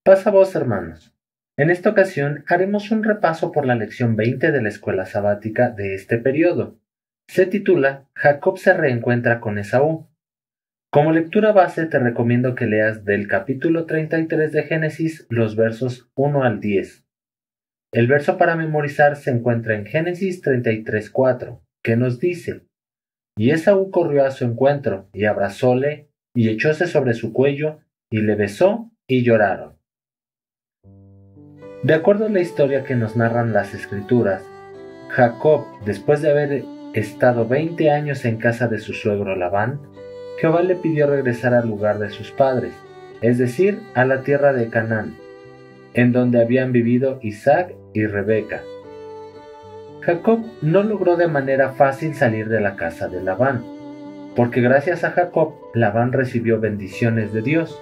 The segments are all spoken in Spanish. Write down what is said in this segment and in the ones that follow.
Pasa voz, hermanos. En esta ocasión haremos un repaso por la lección 20 de la escuela sabática de este periodo. Se titula Jacob se reencuentra con Esaú. Como lectura base te recomiendo que leas del capítulo 33 de Génesis los versos 1 al 10. El verso para memorizar se encuentra en Génesis 33:4, que nos dice: Y Esaú corrió a su encuentro, y abrazóle, y echóse sobre su cuello, y le besó, y lloraron. De acuerdo a la historia que nos narran las escrituras, Jacob, después de haber estado 20 años en casa de su suegro Labán, Jehová le pidió regresar al lugar de sus padres, es decir, a la tierra de Canaán, en donde habían vivido Isaac y Rebeca. Jacob no logró de manera fácil salir de la casa de Labán, porque gracias a Jacob, Labán recibió bendiciones de Dios,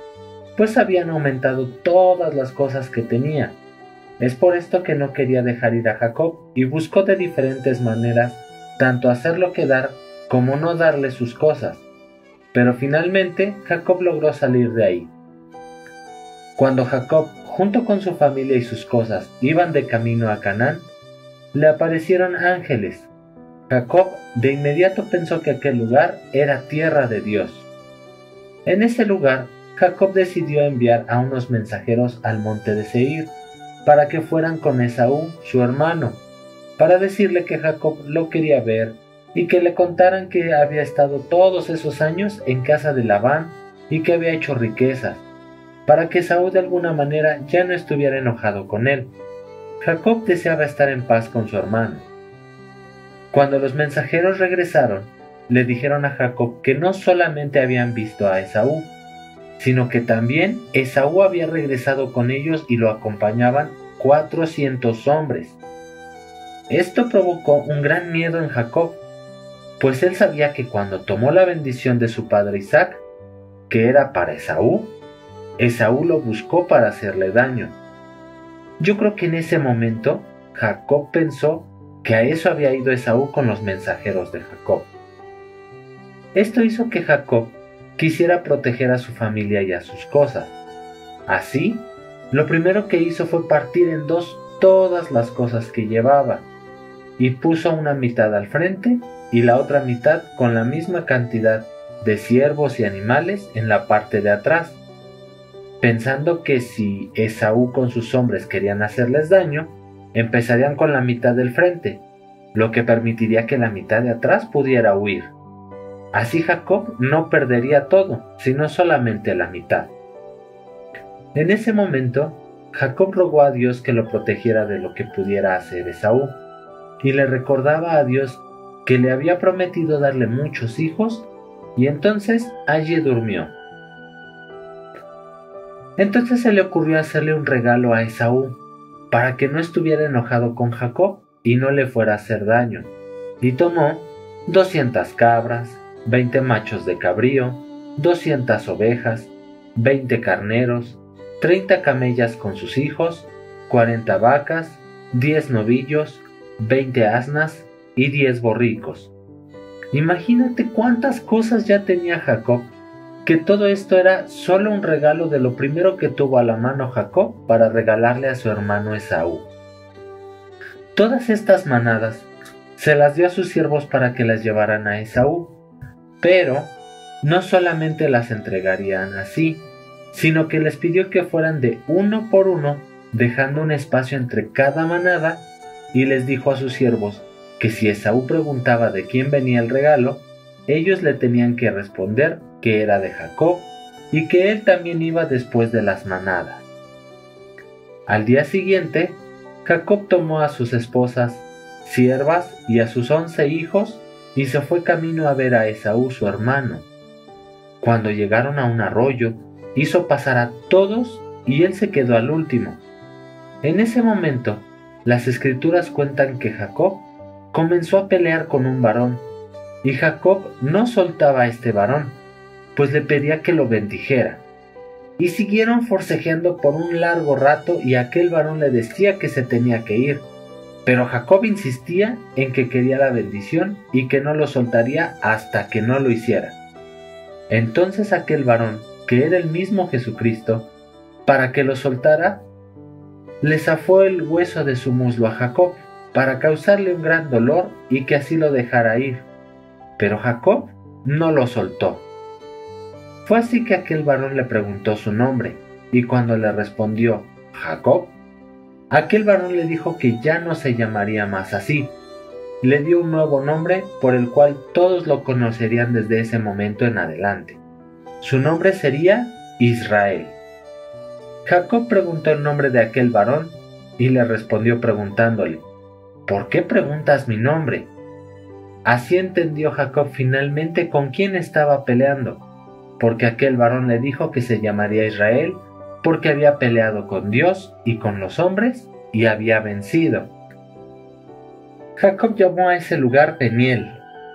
pues habían aumentado todas las cosas que tenía. Es por esto que no quería dejar ir a Jacob y buscó de diferentes maneras tanto hacerlo quedar como no darle sus cosas. Pero finalmente Jacob logró salir de ahí. Cuando Jacob, junto con su familia y sus cosas, iban de camino a Canaán, le aparecieron ángeles. Jacob de inmediato pensó que aquel lugar era tierra de Dios. En ese lugar, Jacob decidió enviar a unos mensajeros al monte de Seir, para que fueran con Esaú, su hermano, para decirle que Jacob lo quería ver y que le contaran que había estado todos esos años en casa de Labán y que había hecho riquezas, para que Esaú de alguna manera ya no estuviera enojado con él. Jacob deseaba estar en paz con su hermano. Cuando los mensajeros regresaron, le dijeron a Jacob que no solamente habían visto a Esaú, sino que también Esaú había regresado con ellos y lo acompañaban 400 hombres. Esto provocó un gran miedo en Jacob, pues él sabía que cuando tomó la bendición de su padre Isaac, que era para Esaú, Esaú lo buscó para hacerle daño. Yo creo que en ese momento Jacob pensó que a eso había ido Esaú con los mensajeros de Jacob. Esto hizo que Jacob quisiera proteger a su familia y a sus cosas. Así, lo primero que hizo fue partir en dos todas las cosas que llevaba, y puso una mitad al frente y la otra mitad con la misma cantidad de ciervos y animales en la parte de atrás, pensando que si Esaú con sus hombres querían hacerles daño, empezarían con la mitad del frente, lo que permitiría que la mitad de atrás pudiera huir. Así Jacob no perdería todo, sino solamente la mitad. En ese momento, Jacob rogó a Dios que lo protegiera de lo que pudiera hacer Esaú, y le recordaba a Dios que le había prometido darle muchos hijos, y entonces allí durmió. Entonces se le ocurrió hacerle un regalo a Esaú, para que no estuviera enojado con Jacob y no le fuera a hacer daño, y tomó 200 cabras, 20 machos de cabrío, 200 ovejas, 20 carneros, 30 camellas con sus hijos, 40 vacas, 10 novillos, 20 asnas y 10 borricos. Imagínate cuántas cosas ya tenía Jacob, que todo esto era solo un regalo de lo primero que tuvo a la mano Jacob para regalarle a su hermano Esaú. Todas estas manadas se las dio a sus siervos para que las llevaran a Esaú, pero no solamente las entregarían así, sino que les pidió que fueran de uno por uno, dejando un espacio entre cada manada, y les dijo a sus siervos que si Esaú preguntaba de quién venía el regalo, ellos le tenían que responder que era de Jacob y que él también iba después de las manadas. Al día siguiente, Jacob tomó a sus esposas, siervas y a sus 11 hijos y se fue camino a ver a Esaú su hermano. Cuando llegaron a un arroyo, hizo pasar a todos y él se quedó al último. En ese momento, las escrituras cuentan que Jacob comenzó a pelear con un varón, y Jacob no soltaba a este varón, pues le pedía que lo bendijera. Y siguieron forcejeando por un largo rato y aquel varón le decía que se tenía que ir, pero Jacob insistía en que quería la bendición y que no lo soltaría hasta que no lo hiciera. Entonces aquel varón, que era el mismo Jesucristo, para que lo soltara, le zafó el hueso de su muslo a Jacob, para causarle un gran dolor y que así lo dejara ir. Pero Jacob no lo soltó. Fue así que aquel varón le preguntó su nombre, y cuando le respondió Jacob, aquel varón le dijo que ya no se llamaría más así. Le dio un nuevo nombre por el cual todos lo conocerían desde ese momento en adelante. Su nombre sería Israel. Jacob preguntó el nombre de aquel varón y le respondió preguntándole: ¿por qué preguntas mi nombre? Así entendió Jacob finalmente con quién estaba peleando, porque aquel varón le dijo que se llamaría Israel porque había peleado con Dios y con los hombres y había vencido. Jacob llamó a ese lugar Peniel,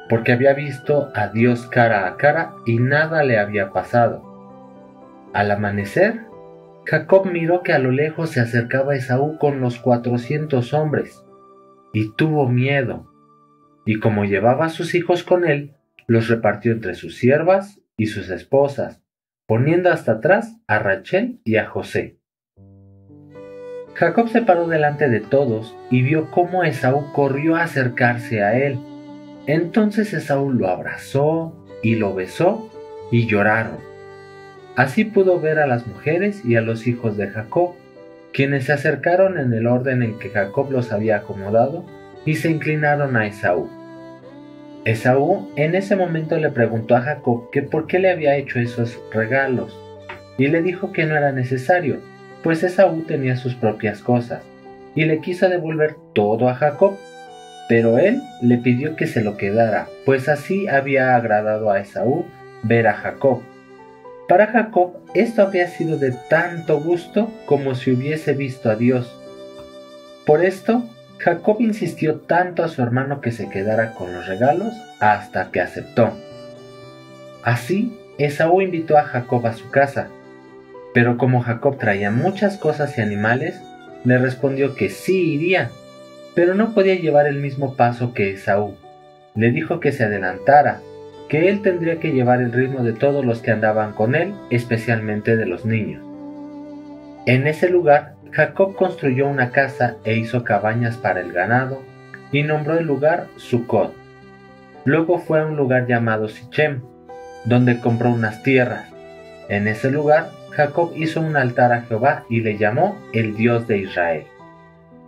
porque había visto a Dios cara a cara y nada le había pasado. Al amanecer, Jacob miró que a lo lejos se acercaba Esaú con los 400 hombres, y tuvo miedo, y como llevaba a sus hijos con él, los repartió entre sus siervas y sus esposas, poniendo hasta atrás a Rachel y a José. Jacob se paró delante de todos y vio cómo Esaú corrió a acercarse a él. Entonces Esaú lo abrazó y lo besó y lloraron. Así pudo ver a las mujeres y a los hijos de Jacob, quienes se acercaron en el orden en que Jacob los había acomodado y se inclinaron a Esaú. Esaú en ese momento le preguntó a Jacob que por qué le había hecho esos regalos, y le dijo que no era necesario, pues Esaú tenía sus propias cosas, y le quiso devolver todo a Jacob, pero él le pidió que se lo quedara, pues así había agradado a Esaú ver a Jacob. Para Jacob esto había sido de tanto gusto como si hubiese visto a Dios. Por esto, Jacob insistió tanto a su hermano que se quedara con los regalos hasta que aceptó. Así, Esaú invitó a Jacob a su casa, pero como Jacob traía muchas cosas y animales, le respondió que sí iría, pero no podía llevar el mismo paso que Esaú. Le dijo que se adelantara, que él tendría que llevar el ritmo de todos los que andaban con él, especialmente de los niños. En ese lugar, Jacob construyó una casa e hizo cabañas para el ganado, y nombró el lugar Sucot. Luego fue a un lugar llamado Sichem, donde compró unas tierras. En ese lugar, Jacob hizo un altar a Jehová y le llamó el Dios de Israel.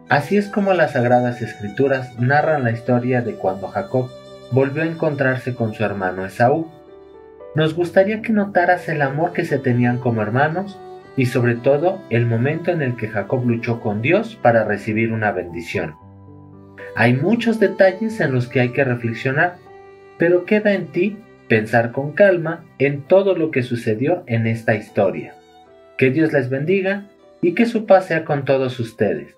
Así es como las Sagradas Escrituras narran la historia de cuando Jacob volvió a encontrarse con su hermano Esaú. Nos gustaría que notaras el amor que se tenían como hermanos y sobre todo el momento en el que Jacob luchó con Dios para recibir una bendición. Hay muchos detalles en los que hay que reflexionar, pero queda en ti pensar con calma en todo lo que sucedió en esta historia. Que Dios les bendiga y que su paz sea con todos ustedes.